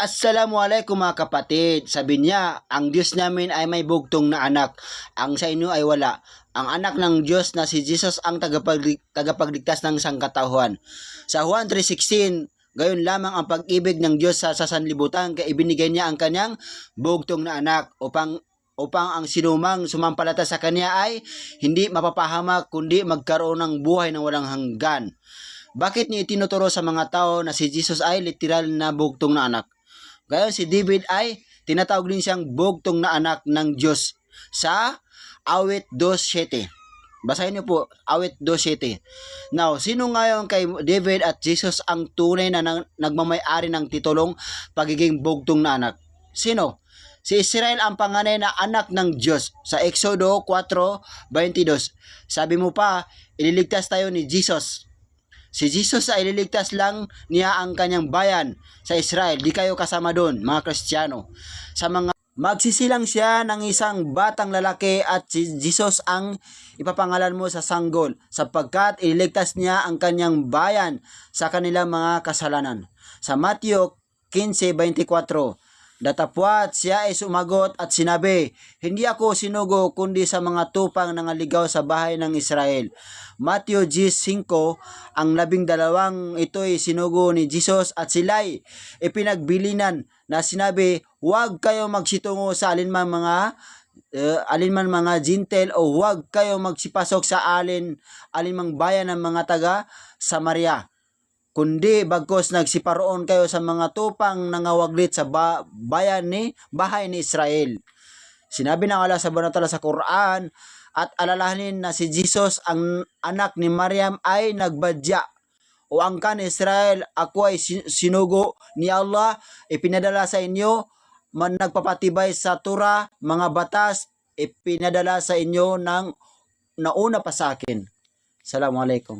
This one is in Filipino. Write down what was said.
Assalamualaikum mga kapatid. Sabi niya, ang Diyos namin ay may bugtong na anak. Ang sa inyo ay wala. Ang anak ng Diyos na si Jesus ang tagapagligtas ng sangkatauhan. Sa Juan 3:16, gayon lamang ang pag-ibig ng Diyos sa sanlibutan kaya ibinigay niya ang kanyang bugtong na anak upang ang sinumang sumampalata sa kanya ay hindi mapapahamak kundi magkaroon ng buhay na walang hanggan. Bakit niya itinuturo sa mga tao na si Jesus ay literal na bugtong na anak? Gayon si David ay tinatawag din siyang bugtong na anak ng Diyos sa awit 2:7. Basahin niyo po, awit 2:7. Now, sino ngayon kay David at Jesus ang tunay na nagmamay-ari ng titulong pagiging bugtong na anak? Sino? Si Israel ang panganay na anak ng Diyos sa Exodo 4:22. Sabi mo pa, ililigtas tayo ni Jesus. Si Jesus ay ililigtas lang niya ang kanyang bayan sa Israel. Di kayo kasama doon, mga Kristiyano. Sa mga magsisilang siya ng isang batang lalaki at si Jesus ang ipapangalan mo sa sanggol sapagkat ililigtas niya ang kanyang bayan sa kanilang mga kasalanan. Sa Matthew 15:24, datapwat siya ay sumagot at sinabi, hindi ako sinugo kundi sa mga tupang nangaligaw sa bahay ng Israel. Matthew 10:5, ang 12 ito'y sinugo ni Jesus at sila'y ipinagbilinan na sinabi, huwag kayo magsitungo sa alinman mga Jintel o huwag kayo magsipasok sa alinmang bayan ng mga taga Samaria. Kundi bagkos nagsiparoon kayo sa mga tupang nangawaglit sa bahay ni Israel. Sinabi ng Allah sa banal sa Quran, at alalahanin na si Jesus ang anak ni Maryam ay nagbadya. O angkan Israel, ako ay sinugo ni Allah, ipinadala sa inyo, nagpapatibay sa Torah, mga batas, ipinadala sa inyo ng nauna pa sa akin. Assalamualaikum.